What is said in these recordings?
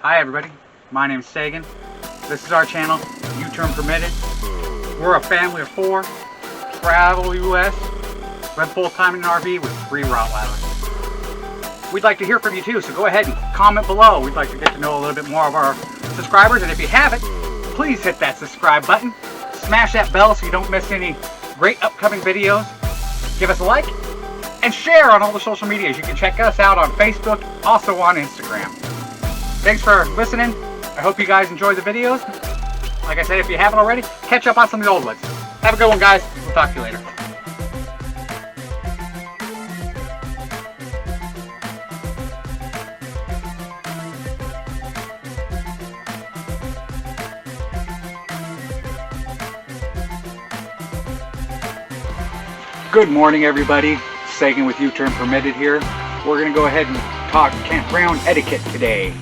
Hi everybody, my name is Sagan. This is our channel, U-Turn Permitted. We're a family of 4, travel the U.S., spend full time in an RV with 3 Rottweilers. We'd like to hear from you too, so go ahead and comment below. We'd like to get to know a little bit more of our subscribers, and if you haven't, please hit that subscribe button. Smash that bell so you don't miss any great upcoming videos. Give us a like and share on all the social medias. You can check us out on Facebook, also on Instagram. Thanks for listening. I hope you guys enjoy the videos. Like I said, if you haven't already, catch up on some of the old ones. Have a good one, guys. We'll talk to you later. Good morning, everybody. Sagan with U-Turn Permitted here. We're going to go ahead and talk campground etiquette today.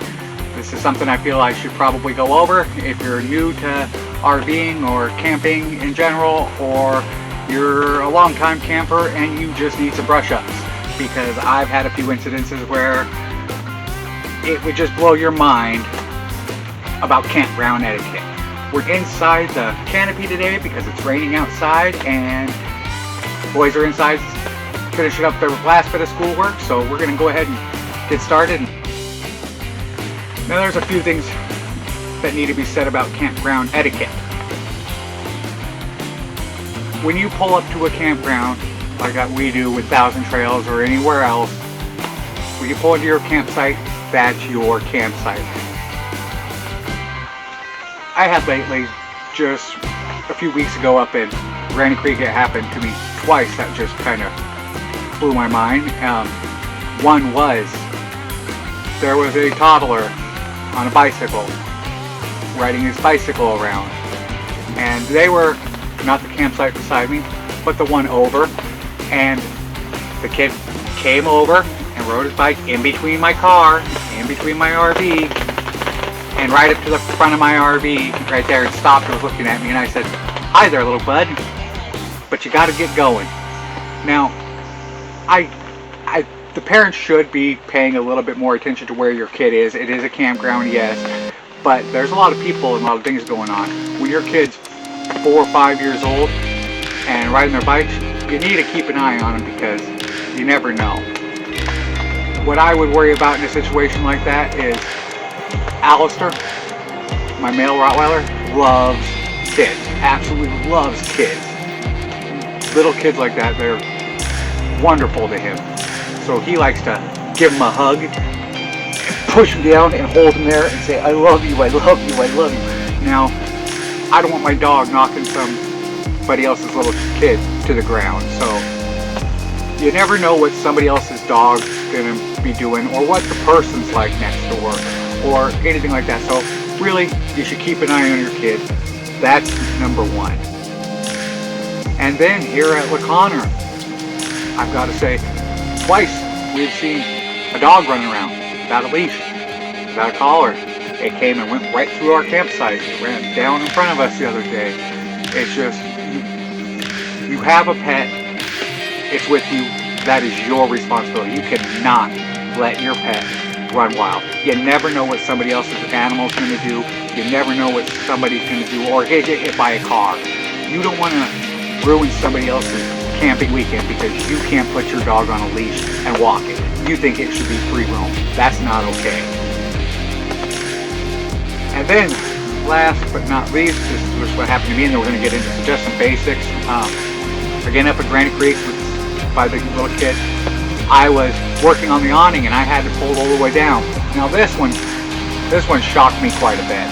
This is something I feel I should probably go over if you're new to RVing or camping in general, or you're a long-time camper and you just need some brush-ups, because I've had a few incidences where it would just blow your mind about campground etiquette. We're inside the canopy today because it's raining outside, and boys are inside finishing up their last bit of schoolwork, so we're going to go ahead and get started. Now there's a few things that need to be said about campground etiquette. When you pull up to a campground like we do with Thousand Trails or anywhere else, when you pull into your campsite, that's your campsite. I had lately, just a few weeks ago up in Granny Creek, it happened to me twice. That just kind of blew my mind. One was, there was a toddler on a bicycle riding his bicycle around, and they were not the campsite beside me but the one over, and the kid came over and rode his bike in between my car, in between my RV, and right up to the front of my RV right there, and stopped and was looking at me, and I said, "Hi there, little bud, but you got to get going." Now the parents should be paying a little bit more attention to where your kid is. It is a campground, yes, but there's a lot of people and a lot of things going on. When your kid's 4 or 5 years old and riding their bikes, you need to keep an eye on them, because you never know. What I would worry about in a situation like that is Alistair, my male Rottweiler, loves kids, absolutely loves kids. Little kids like that, they're wonderful to him. So he likes to give him a hug, push him down and hold him there and say, "I love you, I love you, I love you." Now, I don't want my dog knocking somebody else's little kid to the ground. So you never know what somebody else's dog's going to be doing, or what the person's like next door, or anything like that. So really, you should keep an eye on your kid. That's number one. And then here at LaConner, I've got to say, twice we've seen a dog running around without a leash, without a collar. It came and went right through our campsite. It ran down in front of us the other day. It's just, you have a pet, it's with you, that is your responsibility. You cannot let your pet run wild. You never know what somebody else's animal's going to do. You never know what somebody's going to do, or get hit by a car. You don't want to ruin somebody else's camping weekend because you can't put your dog on a leash and walk it. You think it should be free roam. That's not okay. And then, last but not least, this is what happened to me, and then we're going to get into just some basics. Again, up at Granny Creek by the little kid, I was working on the awning and I had to pull it all the way down. Now this one shocked me quite a bit.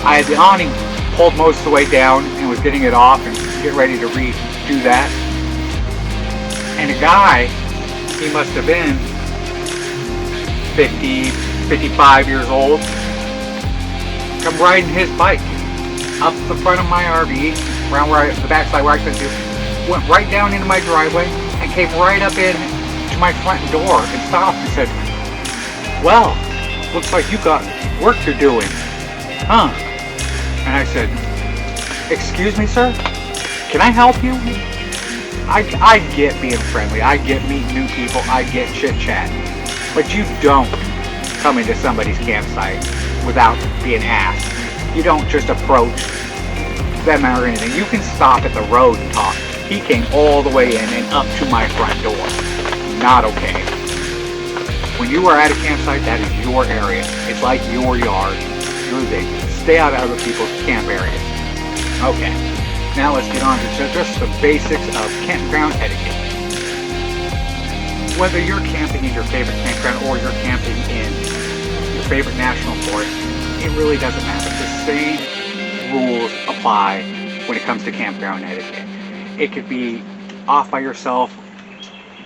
I had the awning pulled most of the way down and was getting it off and get ready to redo that. And a guy, he must have been 50, 55 years old, come riding his bike up the front of my RV, around where the backside where I couldn't do, went right down into my driveway and came right up in to my front door and stopped and said, "Well, looks like you got work to doing, huh?" And I said, "Excuse me, sir? Can I help you?" I get being friendly, I get meeting new people, I get chit chat, but you don't come into somebody's campsite without being asked. You don't just approach them or anything. You can stop at the road and talk. He came all the way in and up to my front door. Not okay. When you are at a campsite, that is your area. It's like your yard, your thing. Stay out of other people's camp areas. Okay, now let's get on to just the basics of campground etiquette. Whether you're camping in your favorite campground or you're camping in your favorite national forest, it really doesn't matter. The same rules apply when it comes to campground etiquette. It could be off by yourself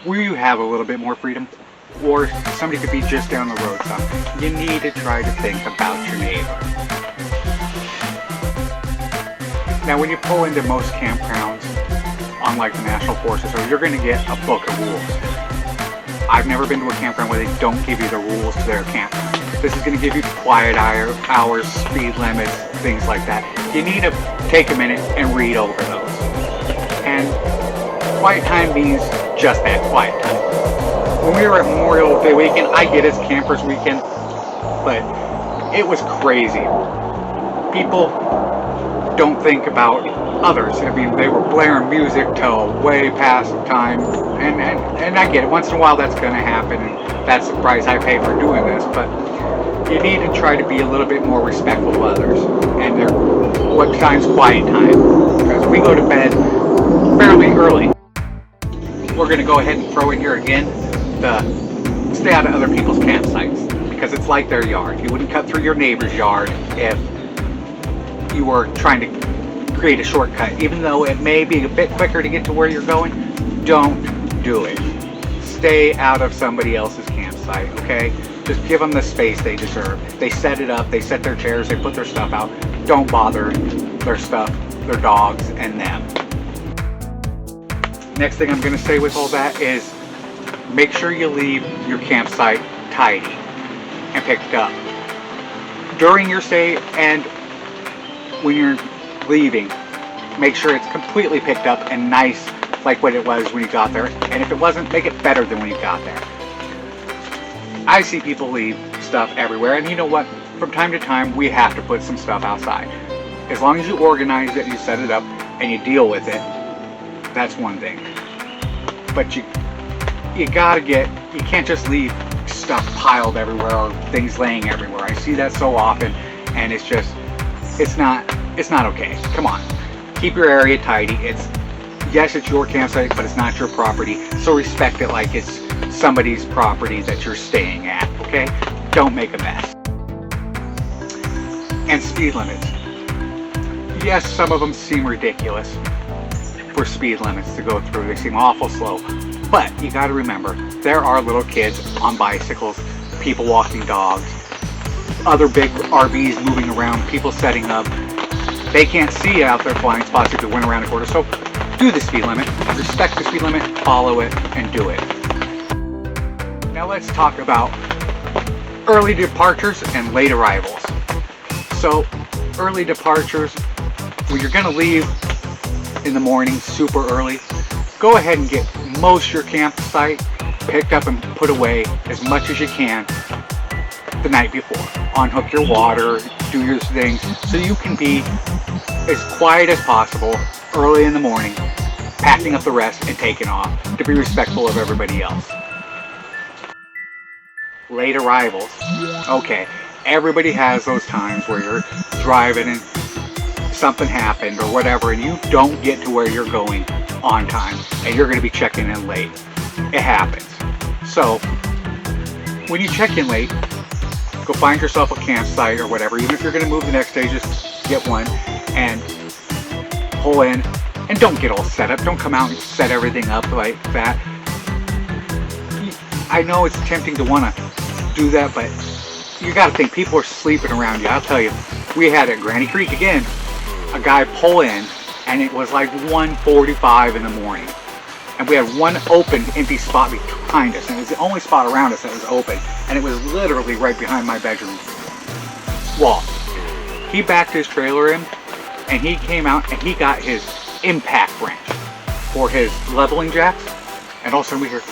where you have a little bit more freedom, or somebody could be just down the road some. You need to try to think about your neighbor. Now when you pull into most campgrounds, unlike the national forests, so you're going to get a book of rules. I've never been to a campground where they don't give you the rules to their campground. This is going to give you quiet hours, speed limits, things like that. You need to take a minute and read over those. And quiet time means just that, quiet time. When we were at Memorial Day weekend, I get it's campers weekend, but it was crazy. People don't think about others. I mean, they were blaring music till way past time, and I get it. Once in a while that's going to happen, and that's the price I pay for doing this, but you need to try to be a little bit more respectful of others, and what time's quiet time, because we go to bed fairly early. We're going to go ahead and throw in here again the stay out of other people's campsites, because it's like their yard. You wouldn't cut through your neighbor's yard if you were trying to create a shortcut. Even though it may be a bit quicker to get to where you're going, don't do it. Stay out of somebody else's campsite, okay? Just give them the space they deserve. They set it up, they set their chairs, they put their stuff out. Don't bother their stuff, their dogs, and them. Next thing I'm going to say with all that is make sure you leave your campsite tidy and picked up. During your stay and when you're leaving, make sure it's completely picked up and nice like what it was when you got there. And if it wasn't, make it better than when you got there. I see people leave stuff everywhere, and you know what? From time to time, we have to put some stuff outside. As long as you organize it, you set it up, and you deal with it, that's one thing. But you can't just leave stuff piled everywhere or things laying everywhere. I see that so often, and it's not okay. Come on, keep your area tidy. Yes, it's your campsite, but it's not your property, so respect it like it's somebody's property that you're staying at, okay? Don't make a mess. And speed limits. Yes, some of them seem ridiculous for speed limits to go through. They seem awful slow. But you gotta remember, there are little kids on bicycles, people walking dogs, other big RVs moving around, people setting up. They can't see out there flying spots if they went around a quarter. So do the speed limit, respect the speed limit, follow it, and do it. Now let's talk about early departures and late arrivals. So early departures, when you're gonna leave in the morning super early, go ahead and get most of your campsite picked up and put away as much as you can the night before. Unhook your water, do your things, so you can be as quiet as possible early in the morning, packing up the rest and taking off to be respectful of everybody else. Late arrivals. Okay, everybody has those times where you're driving and something happened or whatever, and you don't get to where you're going on time, and you're going to be checking in late. It happens. So when you check in late, go find yourself a campsite or whatever. Even if you're going to move the next day, just get one and pull in, and don't get all set up. Don't come out and set everything up like that. I know it's tempting to want to do that, but you got to think people are sleeping around you. I'll tell you, we had at Granny Creek again, a guy pull in, and it was like 1:45 in the morning, and we had one open empty spot behind us, and it was the only spot around us that was open, and it was literally right behind my bedroom wall. He backed his trailer in, and he came out and he got his impact wrench for his leveling jacks, and all of a sudden we hear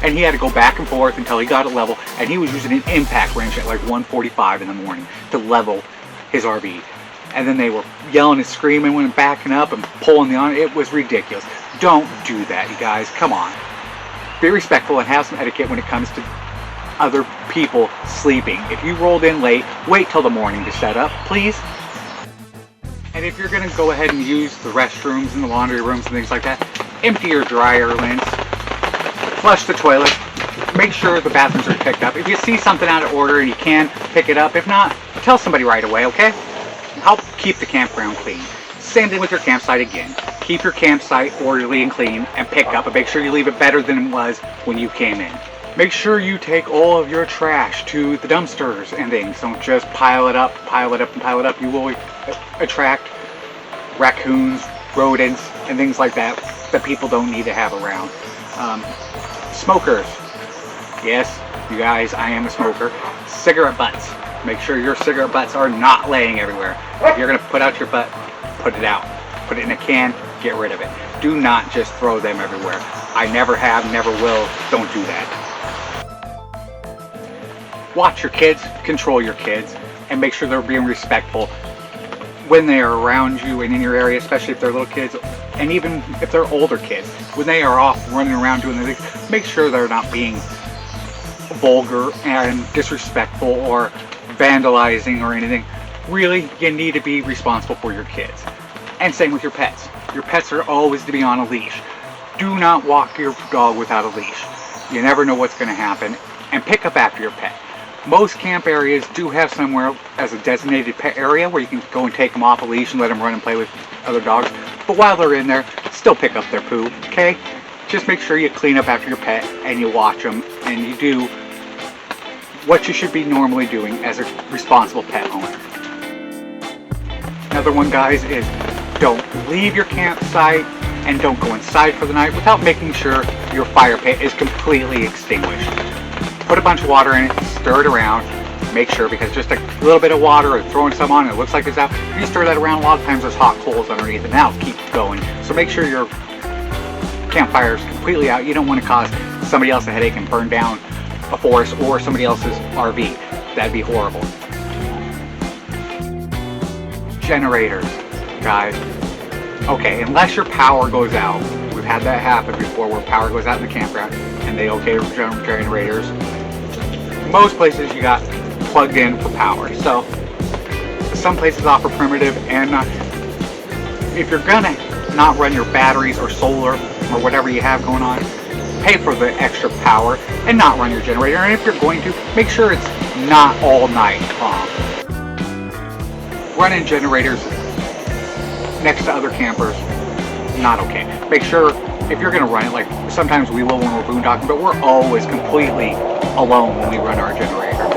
And he had to go back and forth until he got it level, and he was using an impact wrench at like 1:45 in the morning to level his RV. And then they were yelling and screaming when backing up and pulling the on. It was ridiculous. Don't do that, you guys. Come on. Be respectful and have some etiquette when it comes to other people sleeping. If you rolled in late, wait till the morning to set up, please. And if you're going to go ahead and use the restrooms and the laundry rooms and things like that, empty your dryer lint, flush the toilet, make sure the bathrooms are picked up. If you see something out of order and you can pick it up, if not, tell somebody right away, okay? Help keep the campground clean. Same thing with your campsite again. Keep your campsite orderly and clean and pick up, and make sure you leave it better than it was when you came in. Make sure you take all of your trash to the dumpsters and things. Don't just pile it up, and pile it up. You will attract raccoons, rodents, and things like that that people don't need to have around. Smokers. Yes, you guys, I am a smoker. Cigarette butts. Make sure your cigarette butts are not laying everywhere. If you're going to put out your butt, put it out. Put it in a can, get rid of it. Do not just throw them everywhere. I never have, never will. Don't do that. Watch your kids, control your kids, and make sure they're being respectful when they are around you and in your area, especially if they're little kids, and even if they're older kids. When they are off running around doing their things, make sure they're not being vulgar and disrespectful or vandalizing or anything. Really, you need to be responsible for your kids. And same with your pets. Your pets are always to be on a leash. Do not walk your dog without a leash. You never know what's going to happen. And pick up after your pet. Most camp areas do have somewhere as a designated pet area where you can go and take them off a leash and let them run and play with other dogs. But while they're in there, still pick up their poo, okay? Just make sure you clean up after your pet and you watch them and you do what you should be normally doing as a responsible pet owner. Another one, guys, is don't leave your campsite and don't go inside for the night without making sure your fire pit is completely extinguished. Put a bunch of water in it, stir it around, make sure, because just a little bit of water or throwing some on, it looks like it's out. If you stir that around, a lot of times there's hot coals underneath it, and that'll keep going. So make sure your campfire is completely out. You don't want to cause somebody else a headache and burn down a forest or somebody else's RV. That'd be horrible. Generators, guys. Okay, unless your power goes out, we've had that happen before where power goes out in the campground and they okay with generators. Most places you got plugged in for power. So some places offer primitive, and if you're gonna not run your batteries or solar or whatever you have going on, pay for the extra power and not run your generator. And if you're going to, make sure it's not all night long. Running generators next to other campers, not okay. Make sure if you're going to run it, like sometimes we will when we're boondocking, but we're always completely alone when we run our generator.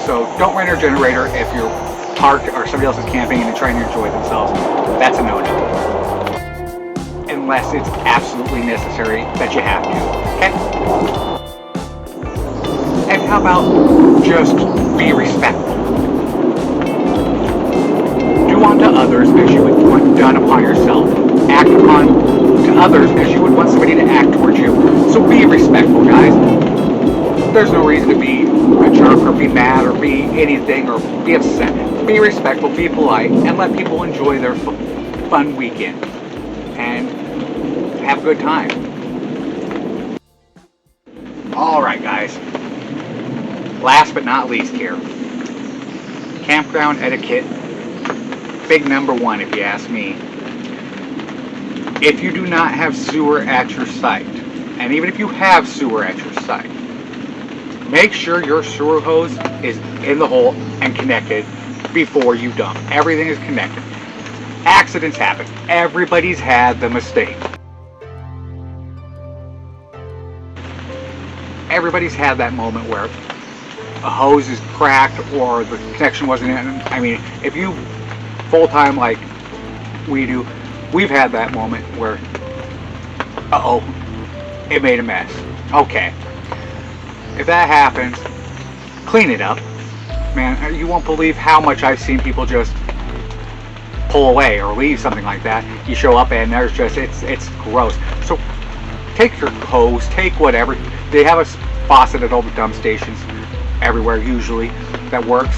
So don't run your generator if you're parked or somebody else is camping and trying to enjoy themselves. That's a no-no. Unless it's absolutely necessary that you have to, okay? And how about just be respectful? Do unto others as you would want done upon yourself. Act upon to others as you would want somebody to act towards you. So be respectful, guys. There's no reason to be a jerk or be mad or be anything or be upset. Be respectful, be polite, and let people enjoy their fun weekend. And have a good time. Alright, guys. Last but not least here. Campground etiquette. Big number one, if you ask me. If you do not have sewer at your site, and even if you have sewer at your site, make sure your sewer hose is in the hole and connected before you dump. Everything is connected. Accidents happen. Everybody's had the mistake. Everybody's had that moment where a hose is cracked or the connection wasn't in. I mean, if you full-time like we do, we've had that moment where, uh-oh, it made a mess. Okay. If that happens, clean it up. Man, you won't believe how much I've seen people just pull away or leave something like that. You show up and there's just, it's gross. So take your hose, take whatever. They have a faucet at all the dump stations everywhere usually that works.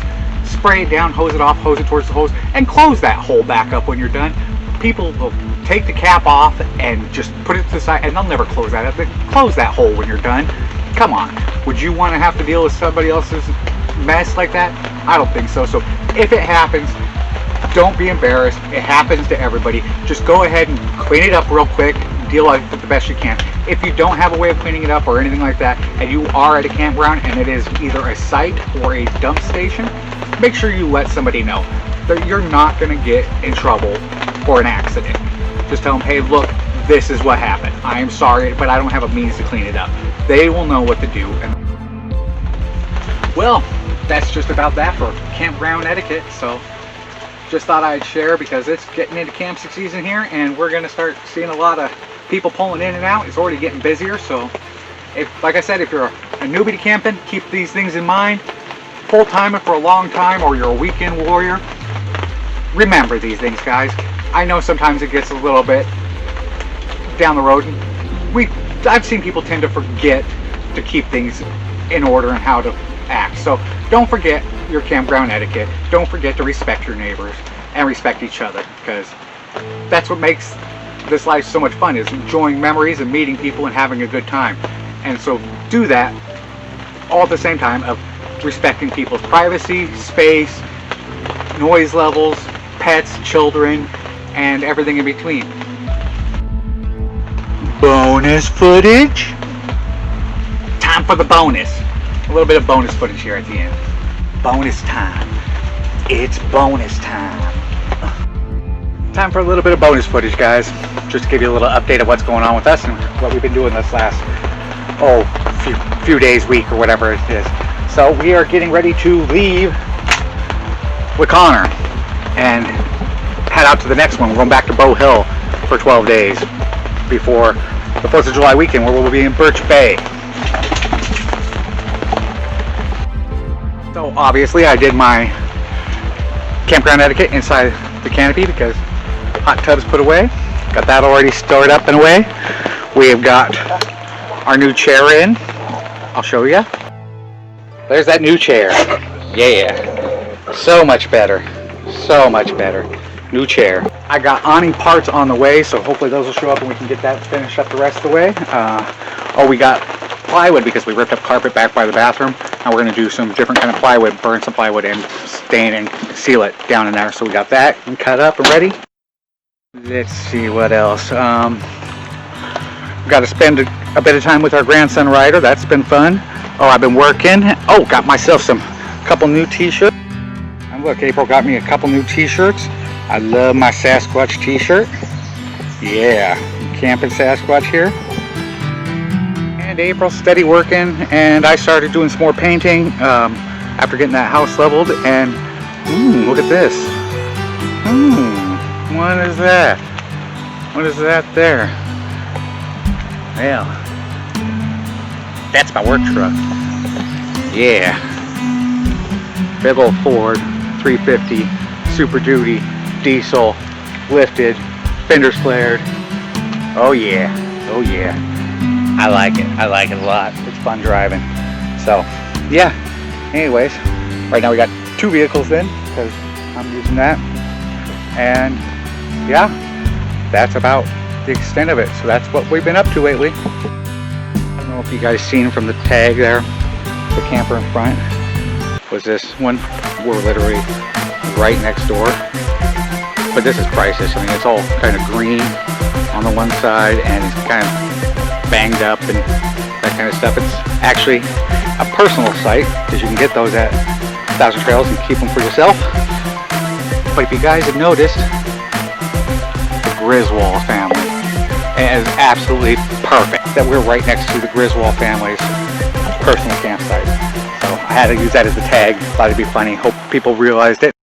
Spray it down, hose it off, hose it towards the hose, and close that hole back up when you're done. People will take the cap off and just put it to the side, and they'll never close that up. But close that hole when you're done. Come on, would you want to have to deal with somebody else's mess like that? I don't think so. So if it happens, don't be embarrassed. It happens to everybody. Just go ahead and clean it up real quick. Deal with it the best you can. If you don't have a way of cleaning it up or anything like that, and you are at a campground and it is either a site or a dump station, make sure you let somebody know that you're not going to get in trouble for an accident. Just tell them, hey, look, this is what happened. I am sorry, but I don't have a means to clean it up. They will know what to do. Well, that's just about that for campground etiquette. So just thought I'd share because it's getting into camping season here, and we're going to start seeing a lot of people pulling in and out. It's already getting busier. So if, like I said, if you're a newbie to camping, keep these things in mind. Full-timer for a long time, or you're a weekend warrior, remember these things, guys. I know sometimes it gets a little bit down the road. I've seen people tend to forget to keep things in order and how to act. So don't forget your campground etiquette. Don't forget to respect your neighbors and respect each other, because that's what makes this life so much fun, is enjoying memories and meeting people and having a good time. And so do that all at the same time of respecting people's privacy, space, noise levels, pets, children, and everything in between. Bonus footage? Time for the bonus. A little bit of bonus footage here at the end. Bonus time. It's bonus time. Time for a little bit of bonus footage, guys. Just to give you a little update of what's going on with us and what we've been doing this last, few days, week, or whatever it is. So we are getting ready to leave with Connor and head out to the next one. We're going back to Bow Hill for 12 days before the 4th of July weekend, where we'll be in Birch Bay. So obviously I did my campground etiquette inside the canopy because hot tub's put away. Got that already stored up and away. We have got our new chair in. I'll show you. There's that new chair. Yeah. So much better. So much better. New chair. I got awning parts on the way, so hopefully those will show up and we can get that finished up the rest of the way. We got plywood because we ripped up carpet back by the bathroom. And we're going to do some different kind of plywood, burn some plywood and stain and seal it down in there. So we got that and cut up and ready. Let's see what else. Got to spend a bit of time with our grandson Ryder. That's been fun. I've been working. Got myself a couple new t-shirts. And look, April got me a couple new t-shirts. I love my Sasquatch t-shirt. Yeah, camping Sasquatch here. And April's steady working, and I started doing some more painting after getting that house leveled. And look at this. What is that? What is that there? Well, that's my work truck. Yeah. Big old Ford 350 Super Duty diesel, lifted, fenders flared. Oh yeah. Oh yeah. I like it. I like it a lot. It's fun driving. So yeah. Anyways, right now we got 2 vehicles then because I'm using that. And yeah, that's about the extent of it. So that's what we've been up to lately. I don't know if you guys seen from the tag there, the camper in front was this one. We're literally right next door. But this is priceless. I mean, it's all kind of green on the one side and it's kind of banged up and that kind of stuff. It's actually a personal site because you can get those at 1,000 Trails and keep them for yourself. But if you guys have noticed, the Griswold family is absolutely perfect. That we're right next to the Griswold family's personal campsite. So I had to use that as the tag. Thought it'd be funny. Hope people realized it.